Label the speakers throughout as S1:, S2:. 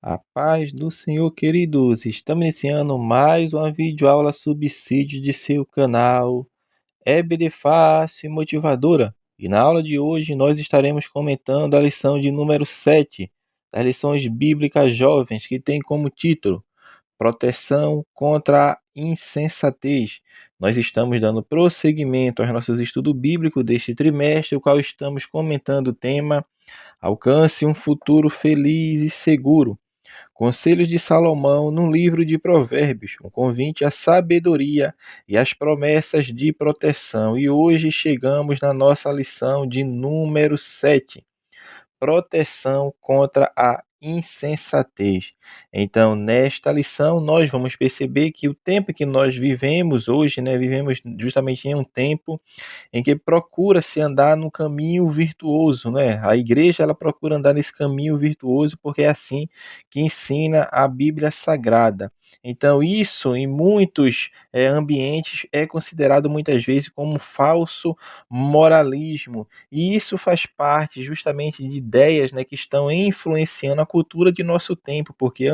S1: A paz do Senhor, queridos. Estamos iniciando mais uma videoaula subsídio de seu canal EBD Fácil e Motivadora. E na aula de hoje nós estaremos comentando a lição de número 7 das lições bíblicas jovens, que tem como título Proteção contra a insensatez. Nós estamos dando prosseguimento aos nossos estudos bíblicos deste trimestre, o qual estamos comentando o tema Alcance um futuro feliz e seguro. Conselhos de Salomão no livro de Provérbios, um convite à sabedoria e às promessas de proteção. E hoje chegamos na nossa lição de número 7, proteção contra a insensatez. Então, nesta lição, nós vamos perceber que o tempo que nós vivemos hoje, vivemos justamente em um tempo em que procura-se andar no caminho virtuoso, né? A igreja ela procura andar nesse caminho virtuoso porque é assim que ensina a Bíblia Sagrada. Então, isso em muitos ambientes é considerado muitas vezes como um falso moralismo, e isso faz parte justamente de ideias, que estão influenciando a cultura de nosso tempo, porque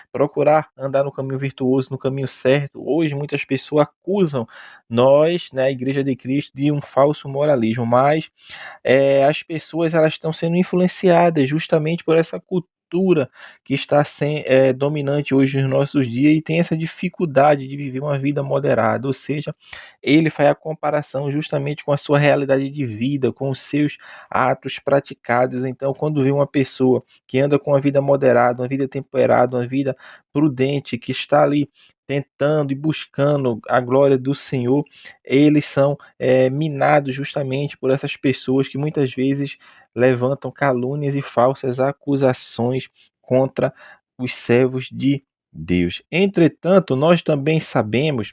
S1: procurar andar no caminho virtuoso, no caminho certo, hoje muitas pessoas acusam nós, a Igreja de Cristo, de um falso moralismo, mas as pessoas elas estão sendo influenciadas justamente por essa cultura que está dominante hoje nos nossos dias e tem essa dificuldade de viver uma vida moderada, ou seja, ele faz a comparação justamente com a sua realidade de vida, com os seus atos praticados. Então, quando vê uma pessoa que anda com uma vida moderada, uma vida temperada, uma vida prudente, que está ali tentando e buscando a glória do Senhor, eles são minados justamente por essas pessoas que muitas vezes levantam calúnias e falsas acusações contra os servos de Deus. Entretanto, nós também sabemos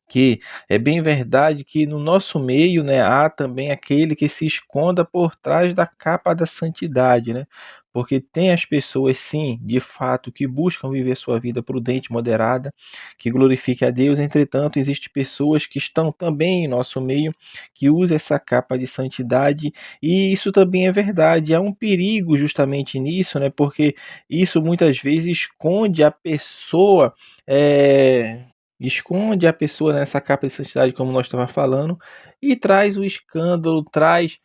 S1: que é bem verdade que no nosso meio, há também aquele que se esconda por trás da capa da santidade, porque tem as pessoas, sim, de fato, que buscam viver sua vida prudente, moderada, que glorifique a Deus. Entretanto, existem pessoas que estão também em nosso meio, que usam essa capa de santidade, e isso também é verdade. Há um perigo justamente nisso, porque isso muitas vezes esconde a pessoa nessa capa de santidade, como nós estávamos falando, e traz o escândalo, traz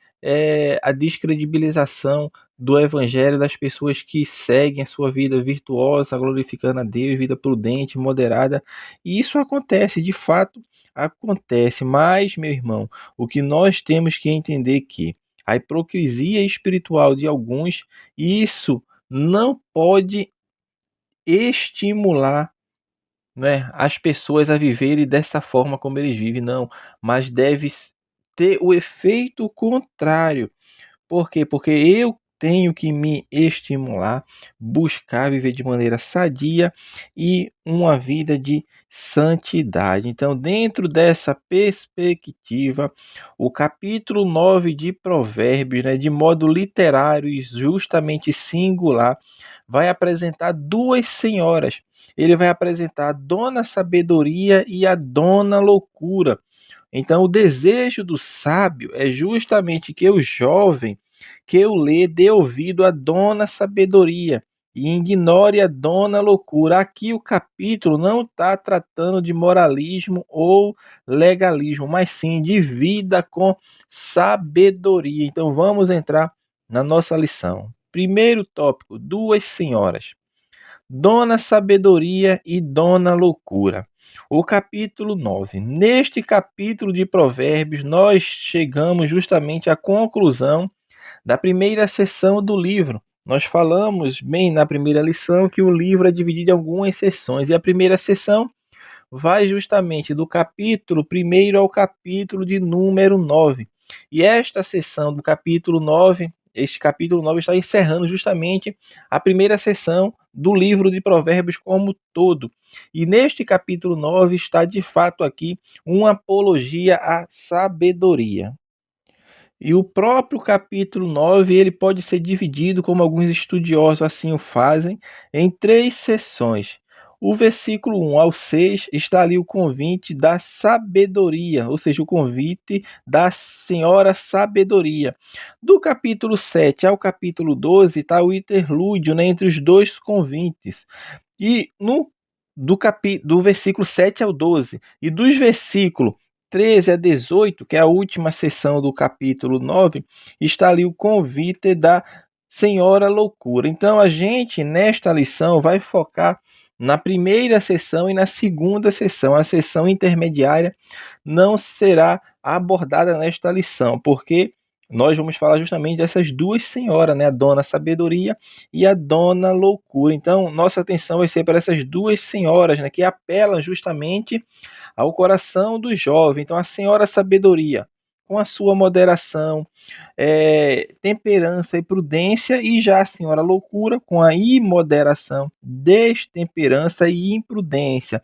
S1: a descredibilização do evangelho das pessoas que seguem a sua vida virtuosa, glorificando a Deus, vida prudente, moderada. E isso acontece, de fato, acontece. Mas, meu irmão, o que nós temos que entender é que a hipocrisia espiritual de alguns, isso não pode estimular, as pessoas a viverem dessa forma como eles vivem, não, mas deve ter o efeito contrário. Por quê? Porque eu tenho que me estimular, buscar viver de maneira sadia e uma vida de santidade. Então, dentro dessa perspectiva, o capítulo 9 de Provérbios, de modo literário e justamente singular, vai apresentar duas senhoras. Ele vai apresentar a dona sabedoria e a dona loucura. Então, o desejo do sábio é justamente que o jovem que eu lê dê ouvido à dona sabedoria e ignore a dona loucura. Aqui o capítulo não está tratando de moralismo ou legalismo, mas sim de vida com sabedoria. Então, vamos entrar na nossa lição. Primeiro tópico: duas senhoras. Dona Sabedoria e Dona Loucura. O capítulo 9. Neste capítulo de Provérbios, nós chegamos justamente à conclusão da primeira sessão do livro. Nós falamos bem na primeira lição que o livro é dividido em algumas sessões, e a primeira sessão vai justamente do capítulo 1 ao capítulo de número 9. E esta sessão do capítulo 9, este capítulo 9 está encerrando justamente a primeira sessão do livro de Provérbios como todo. E neste capítulo 9 está de fato aqui uma apologia à sabedoria. E o próprio capítulo 9 ele pode ser dividido, como alguns estudiosos assim o fazem, em três sessões. O versículo 1 ao 6 está ali o convite da sabedoria, ou seja, o convite da senhora sabedoria. Do capítulo 7 ao capítulo 12 está o interlúdio, né, entre os dois convites. E do versículo 7 ao 12, e dos versículos 13 a 18, que é a última sessão do capítulo 9, está ali o convite da Senhora Loucura. Então, a gente, nesta lição, vai focar na primeira sessão e na segunda sessão. A sessão intermediária não será abordada nesta lição, porque nós vamos falar justamente dessas duas senhoras, né? A Dona Sabedoria e a Dona Loucura. Então, nossa atenção vai ser para essas duas senhoras, né? Que apelam justamente ao coração do jovem. Então, a Senhora Sabedoria, com a sua moderação, temperança e prudência, e já a Senhora Loucura, com a imoderação, destemperança e imprudência,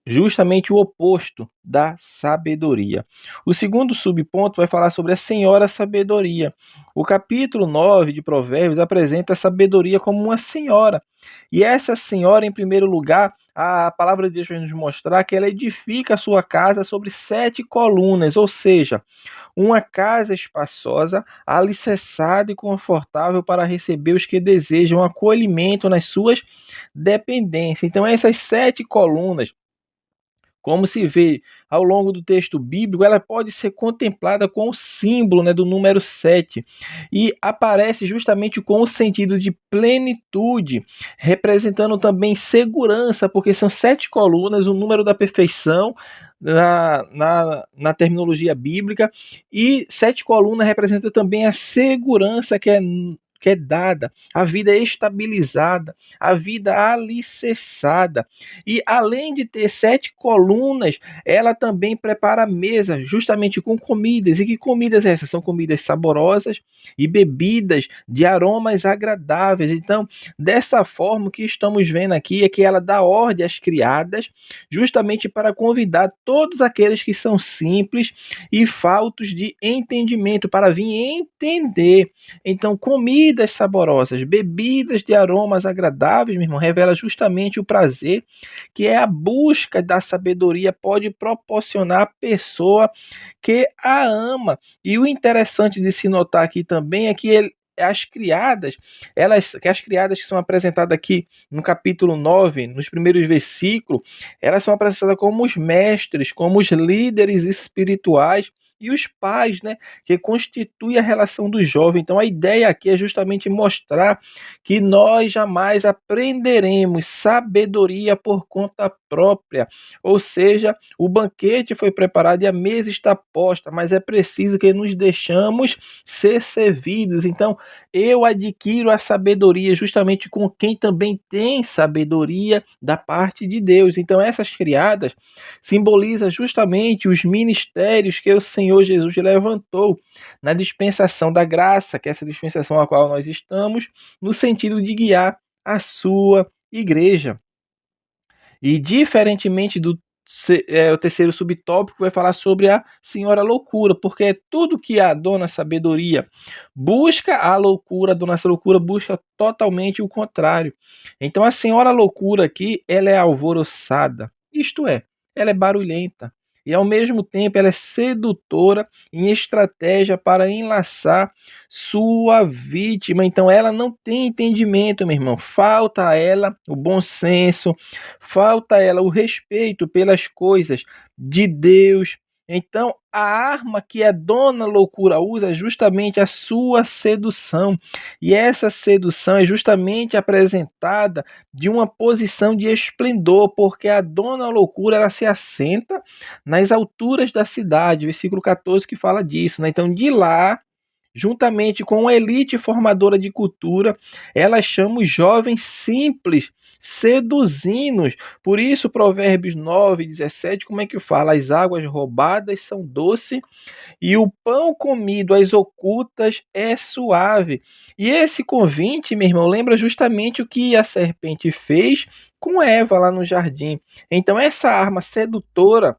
S1: justamente o oposto da sabedoria. O segundo subponto vai falar sobre a Senhora Sabedoria. O capítulo 9 de Provérbios apresenta a sabedoria como uma senhora. E essa senhora, em primeiro lugar, a palavra de Deus vai nos mostrar que ela edifica a sua casa sobre 7 colunas, ou seja, uma casa espaçosa, alicerçada e confortável para receber os que desejam acolhimento nas suas dependências. Então, essas 7 colunas, como se vê ao longo do texto bíblico, ela pode ser contemplada com o símbolo, né, do número 7, e aparece justamente com o sentido de plenitude, representando também segurança, porque são 7 colunas, o número da perfeição na terminologia bíblica, e 7 colunas representa também a segurança que é dada, a vida estabilizada, a vida alicerçada. E além de ter 7 colunas, ela também prepara a mesa justamente com comidas. E que comidas essas? São comidas saborosas e bebidas de aromas agradáveis. Então, dessa forma, o que estamos vendo aqui é que ela dá ordem às criadas, justamente para convidar todos aqueles que são simples e faltos de entendimento, para vir entender. Então, comidas saborosas, bebidas de aromas agradáveis, meu irmão, revela justamente o prazer que é a busca da sabedoria pode proporcionar à pessoa que a ama. E o interessante de se notar aqui também é que as criadas, as criadas que são apresentadas aqui no capítulo 9, nos primeiros versículos, elas são apresentadas como os mestres, como os líderes espirituais e os pais, né, que constituem a relação do jovem. Então, a ideia aqui é justamente mostrar que nós jamais aprenderemos sabedoria por conta própria. Ou seja, o banquete foi preparado e a mesa está posta, mas é preciso que nos deixamos ser servidos. Então, eu adquiro a sabedoria justamente com quem também tem sabedoria da parte de Deus. Então, essas criadas simbolizam justamente os ministérios que o Senhor Jesus levantou na dispensação da graça, que é essa dispensação a qual nós estamos, no sentido de guiar a sua igreja. E diferentemente do o terceiro subtópico, vai falar sobre a Senhora Loucura, porque é tudo que a Dona Sabedoria busca, a loucura, a Dona Loucura busca totalmente o contrário. Então a Senhora Loucura aqui, ela é alvoroçada, isto é, ela é barulhenta, e ao mesmo tempo ela é sedutora em estratégia para enlaçar sua vítima. Então ela não tem entendimento, meu irmão. Falta a ela o bom senso, falta a ela o respeito pelas coisas de Deus. Então, a arma que a Dona Loucura usa é justamente a sua sedução. E essa sedução é justamente apresentada de uma posição de esplendor, porque a Dona Loucura ela se assenta nas alturas da cidade, versículo 14 que fala disso, né? Então, de lá, juntamente com a elite formadora de cultura, ela chama os jovens simples, seduzindo-os. Por isso, Provérbios 9:17, como é que fala? As águas roubadas são doces e o pão comido às ocultas é suave. E esse convite, meu irmão, lembra justamente o que a serpente fez com Eva lá no jardim. Então, essa arma sedutora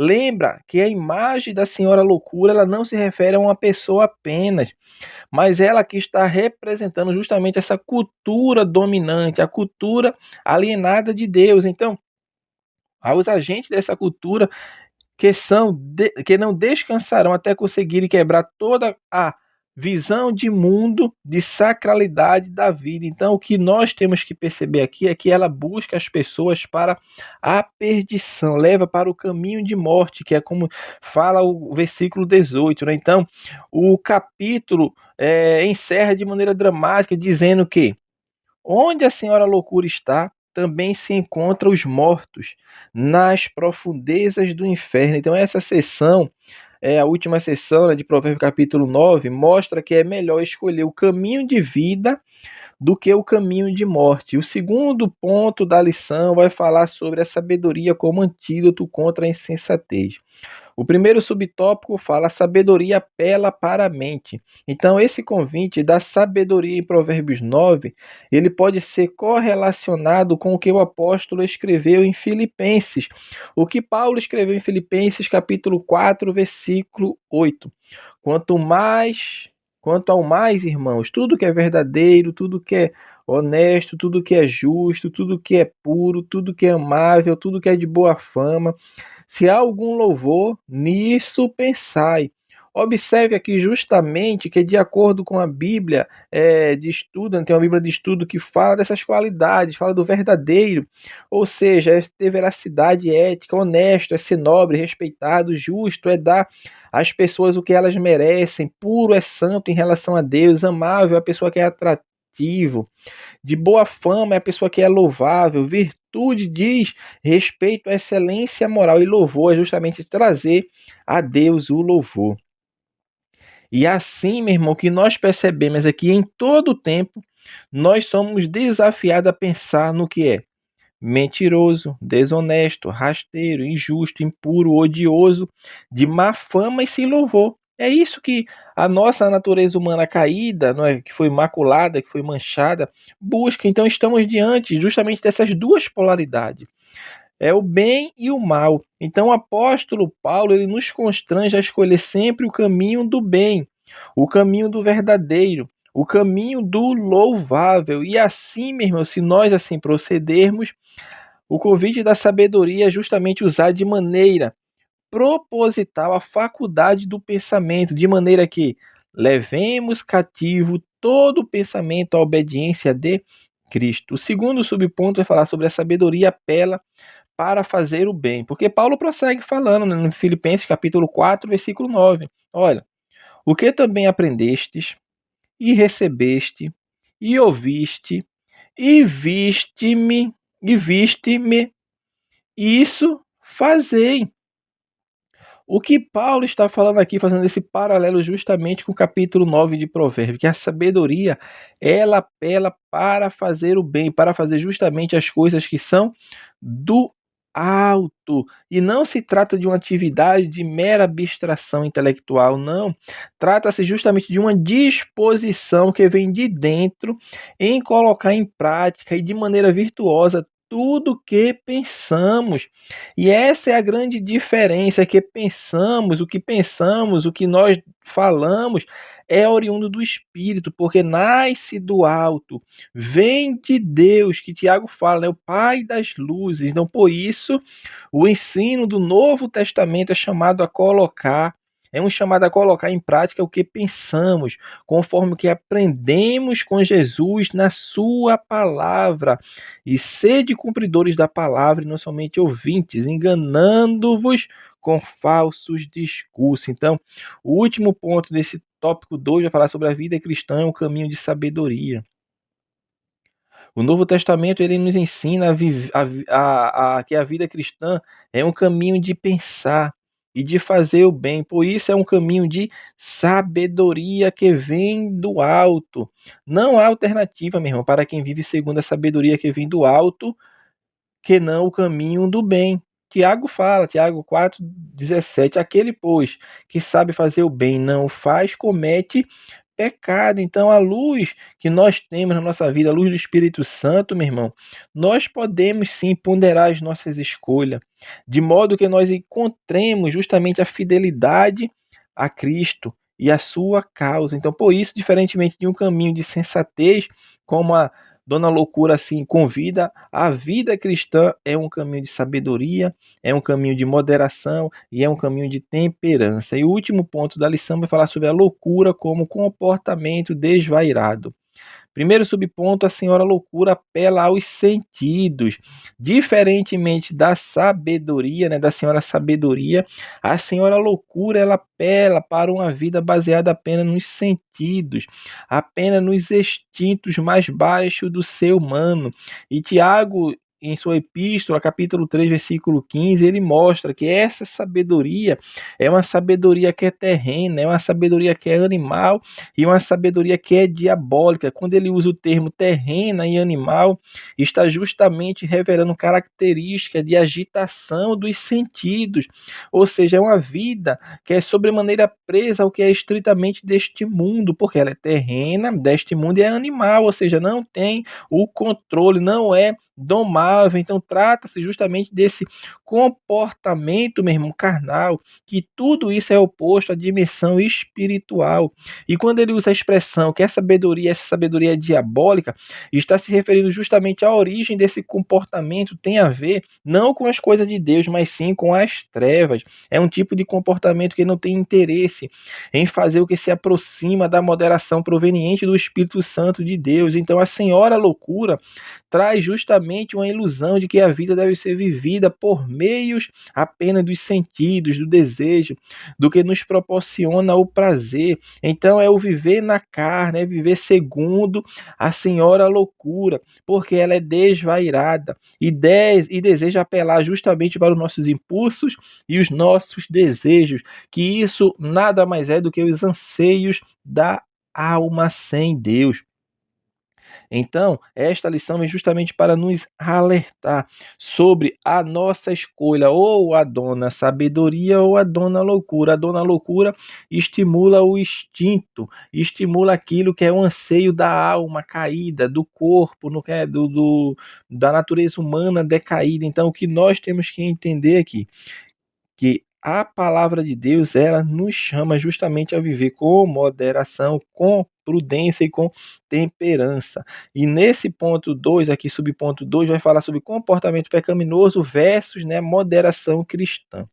S1: Lembra que a imagem da Senhora Loucura, ela não se refere a uma pessoa apenas, mas ela que está representando justamente essa cultura dominante, a cultura alienada de Deus. Então, aos agentes dessa cultura que não descansarão até conseguirem quebrar toda a visão de mundo, de sacralidade da vida. Então, o que nós temos que perceber aqui é que ela busca as pessoas para a perdição, leva para o caminho de morte, que é como fala o versículo 18, né? Então, o capítulo encerra de maneira dramática, dizendo que onde a Senhora Loucura está, também se encontram os mortos, nas profundezas do inferno. Então, essa sessão, a última sessão, né, de Provérbios capítulo 9, mostra que é melhor escolher o caminho de vida do que o caminho de morte. O segundo ponto da lição vai falar sobre a sabedoria como antídoto contra a insensatez. O primeiro subtópico fala: a sabedoria apela para a mente. Então, esse convite da sabedoria em Provérbios 9, ele pode ser correlacionado com o que o apóstolo escreveu em Filipenses. O que Paulo escreveu em Filipenses, capítulo 4, versículo 8. Quanto ao mais, irmãos, tudo que é verdadeiro, tudo que é honesto, tudo que é justo, tudo que é puro, tudo que é amável, tudo que é de boa fama, se há algum louvor, nisso pensai. Observe aqui justamente que, de acordo com a Bíblia de estudo, né, tem uma Bíblia de estudo que fala dessas qualidades, fala do verdadeiro, ou seja, é ter veracidade ética, honesto, é ser nobre, respeitado, justo, é dar às pessoas o que elas merecem, puro é santo em relação a Deus, amável é a pessoa que é atrativo, de boa fama é a pessoa que é louvável, virtude diz respeito à excelência moral, e louvor é justamente trazer a Deus o louvor. E assim, meu irmão, que nós percebemos é que em todo o tempo nós somos desafiados a pensar no que é mentiroso, desonesto, rasteiro, injusto, impuro, odioso, de má fama e sem louvor. É isso que a nossa natureza humana caída, não é, que foi maculada, que foi manchada, busca. Então estamos diante justamente dessas duas polaridades. É o bem e o mal. Então o apóstolo Paulo, ele nos constrange a escolher sempre o caminho do bem, o caminho do verdadeiro, o caminho do louvável. E assim, meu irmão, se nós assim procedermos, o convite da sabedoria é justamente usar de maneira proposital a faculdade do pensamento, de maneira que levemos cativo todo o pensamento à obediência de Cristo. O segundo subponto vai falar sobre a sabedoria apela para fazer o bem, porque Paulo prossegue falando, né, no Filipenses capítulo 4, versículo 9. Olha, o que também aprendestes e recebeste e ouviste e viste-me, isso fazei. O que Paulo está falando aqui, fazendo esse paralelo justamente com o capítulo 9 de Provérbios, que a sabedoria, ela apela para fazer o bem, para fazer justamente as coisas que são do alto. E não se trata de uma atividade de mera abstração intelectual, não. Trata-se justamente de uma disposição que vem de dentro em colocar em prática e de maneira virtuosa tudo que pensamos. E essa é a grande diferença, que pensamos, o que nós falamos é oriundo do Espírito, porque nasce do alto, vem de Deus, que Tiago fala, né, o Pai das luzes. Então, por isso, o ensino do Novo Testamento é um chamado a colocar em prática o que pensamos, conforme o que aprendemos com Jesus na sua palavra. E sede cumpridores da palavra e não somente ouvintes, enganando-vos com falsos discursos. Então, o último ponto desse tópico 2 vai falar sobre a vida cristã, o caminho de sabedoria. O Novo Testamento ele nos ensina que a vida cristã é um caminho de pensar e de fazer o bem. Por isso é um caminho de sabedoria que vem do alto. Não há alternativa, meu irmão, para quem vive segundo a sabedoria que vem do alto, que não o caminho do bem. Tiago fala, Tiago 4,17, aquele, pois, que sabe fazer o bem, não o faz, comete pecado. Então, a luz que nós temos na nossa vida, a luz do Espírito Santo, meu irmão, nós podemos sim ponderar as nossas escolhas, de modo que nós encontremos justamente a fidelidade a Cristo e a sua causa. Então, por isso, diferentemente de um caminho de sensatez, como a Dona Loucura assim convida, a vida cristã é um caminho de sabedoria, é um caminho de moderação e é um caminho de temperança. E o último ponto da lição vai falar sobre a loucura como comportamento desvairado. Primeiro subponto, a senhora loucura apela aos sentidos. Diferentemente da sabedoria, né, da senhora sabedoria, a senhora loucura ela apela para uma vida baseada apenas nos sentidos, apenas nos instintos mais baixos do ser humano. E Tiago, em sua epístola, capítulo 3, versículo 15, ele mostra que essa sabedoria é uma sabedoria que é terrena, é uma sabedoria que é animal e uma sabedoria que é diabólica. Quando ele usa o termo terrena e animal, está justamente revelando características de agitação dos sentidos, ou seja, é uma vida que é sobremaneira presa ao que é estritamente deste mundo, porque ela é terrena, deste mundo e é animal, ou seja, não tem o controle, não é domável. Então trata-se justamente desse comportamento, meu irmão, carnal, que tudo isso é oposto à dimensão espiritual. E quando ele usa a expressão que essa sabedoria é diabólica, está se referindo justamente à origem desse comportamento, tem a ver não com as coisas de Deus, mas sim com as trevas. É um tipo de comportamento que não tem interesse em fazer o que se aproxima da moderação proveniente do Espírito Santo de Deus. Então a senhora loucura traz justamente uma ilusão de que a vida deve ser vivida por meios apenas dos sentidos, do desejo, do que nos proporciona o prazer. Então é o viver na carne, é viver segundo a senhora loucura, porque ela é desvairada e deseja apelar justamente para os nossos impulsos e os nossos desejos, que isso nada mais é do que os anseios da alma sem Deus. Então, esta lição vem justamente para nos alertar sobre a nossa escolha, ou a dona sabedoria ou a dona loucura. A dona loucura estimula o instinto, estimula aquilo que é o anseio da alma caída, do corpo, no que é da natureza humana decaída. Então, o que nós temos que entender aqui que a palavra de Deus, ela nos chama justamente a viver com moderação, com prudência e com temperança. E nesse ponto 2 aqui, subponto 2 vai falar sobre comportamento pecaminoso versus, né, moderação cristã.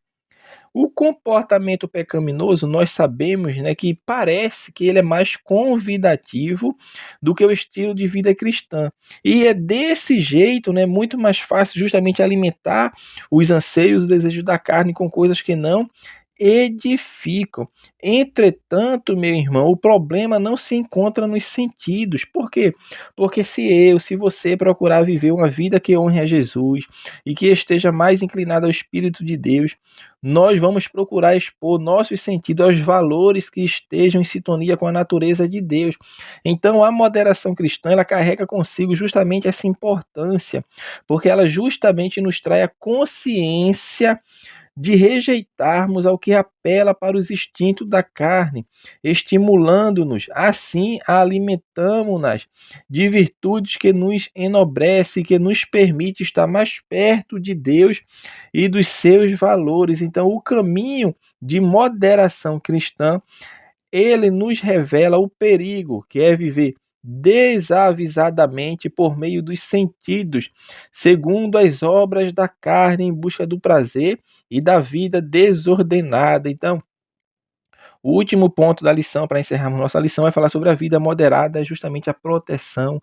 S1: O comportamento pecaminoso, nós sabemos, né, que parece que ele é mais convidativo do que o estilo de vida cristã. E é desse jeito, né, muito mais fácil justamente alimentar os anseios, os desejos da carne com coisas que não edificam. Entretanto, meu irmão, o problema não se encontra nos sentidos. Por quê? Porque se você procurar viver uma vida que honre a Jesus e que esteja mais inclinada ao Espírito de Deus, nós vamos procurar expor nossos sentidos aos valores que estejam em sintonia com a natureza de Deus. Então, a moderação cristã, ela carrega consigo justamente essa importância, porque ela justamente nos traz a consciência de rejeitarmos ao que apela para os instintos da carne, estimulando-nos, assim alimentamos-nas de virtudes que nos enobrece, que nos permite estar mais perto de Deus e dos seus valores. Então, o caminho de moderação cristã, ele nos revela o perigo que é viver desavisadamente por meio dos sentidos, segundo as obras da carne em busca do prazer e da vida desordenada. Então, o último ponto da lição, para encerrarmos nossa lição, é falar sobre a vida moderada, justamente a proteção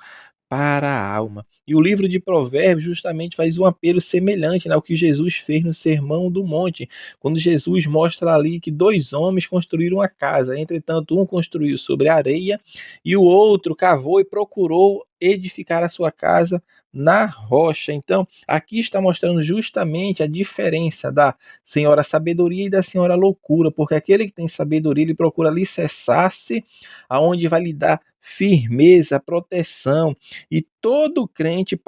S1: para a alma. E o livro de Provérbios justamente faz um apelo semelhante, né, ao que Jesus fez no Sermão do Monte, quando Jesus mostra ali que dois homens construíram uma casa, entretanto um construiu sobre a areia e o outro cavou e procurou edificar a sua casa na rocha. Então, aqui está mostrando justamente a diferença da senhora sabedoria e da senhora loucura, porque aquele que tem sabedoria, ele procura alicerçar-se aonde vai lhe dar firmeza, proteção, e todo crente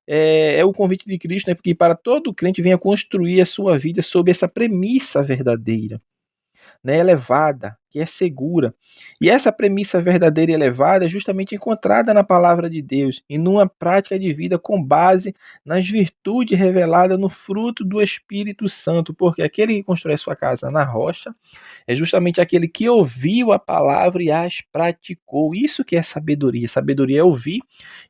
S1: é o convite de Cristo, né? Porque para todo crente venha construir a sua vida sob essa premissa verdadeira, né, elevada, que é segura. E essa premissa verdadeira e elevada é justamente encontrada na palavra de Deus e numa prática de vida com base nas virtudes reveladas no fruto do Espírito Santo, porque aquele que constrói sua casa na rocha é justamente aquele que ouviu a palavra e as praticou. Isso que é sabedoria. Sabedoria é ouvir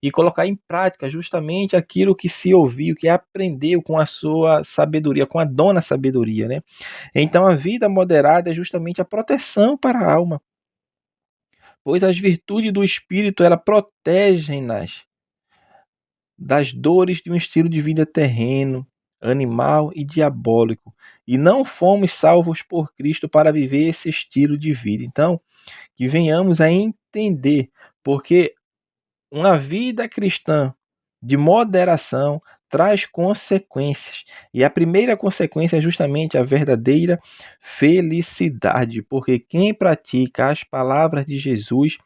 S1: e colocar em prática justamente aquilo que se ouviu, que aprendeu com a sua sabedoria, com a dona sabedoria, né? Então a vida moderada é justamente a proteção para a alma, pois as virtudes do espírito ela protegem-nas das dores de um estilo de vida terreno, animal e diabólico. E não fomos salvos por Cristo para viver esse estilo de vida. Então, que venhamos a entender, porque uma vida cristã de moderação traz consequências. E a primeira consequência é justamente a verdadeira felicidade, porque quem pratica as palavras de Jesus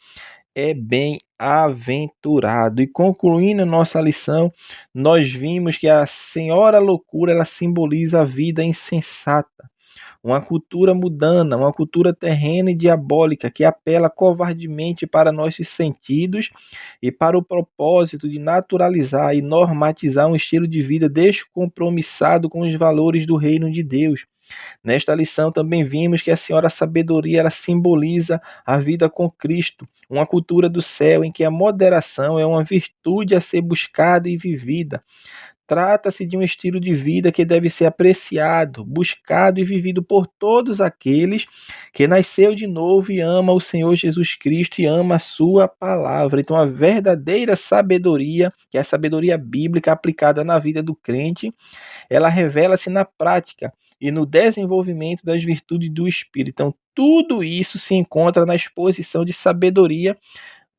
S1: é bem-aventurado. E concluindo nossa lição, nós vimos que a senhora loucura ela simboliza a vida insensata, uma cultura mundana, uma cultura terrena e diabólica que apela covardemente para nossos sentidos e para o propósito de naturalizar e normatizar um estilo de vida descompromissado com os valores do reino de Deus. Nesta lição também vimos que a senhora sabedoria ela simboliza a vida com Cristo, uma cultura do céu em que a moderação é uma virtude a ser buscada e vivida. Trata-se de um estilo de vida que deve ser apreciado, buscado e vivido por todos aqueles que nasceu de novo e ama o Senhor Jesus Cristo e ama a sua palavra. Então a verdadeira sabedoria, que é a sabedoria bíblica aplicada na vida do crente, ela revela-se na prática e no desenvolvimento das virtudes do Espírito. Então, tudo isso se encontra na exposição de sabedoria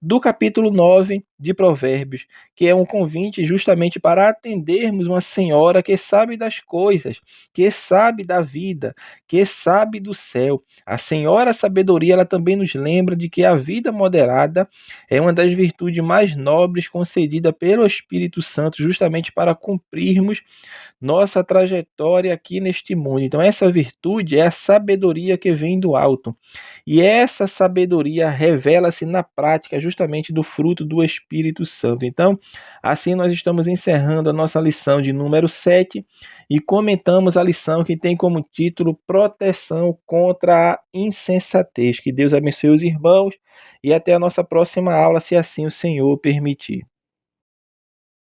S1: do capítulo 9 de Provérbios, que é um convite justamente para atendermos uma senhora que sabe das coisas, que sabe da vida, que sabe do céu. A senhora sabedoria, ela também nos lembra de que a vida moderada é uma das virtudes mais nobres concedida pelo Espírito Santo, justamente para cumprirmos nossa trajetória aqui neste mundo. Então, essa virtude é a sabedoria que vem do alto. E essa sabedoria revela-se na prática justamente do fruto do Espírito Santo. Então, assim nós estamos encerrando a nossa lição de número 7 e comentamos a lição que tem como título Proteção contra a insensatez. Que Deus abençoe os irmãos e até a nossa próxima aula, se assim o Senhor permitir.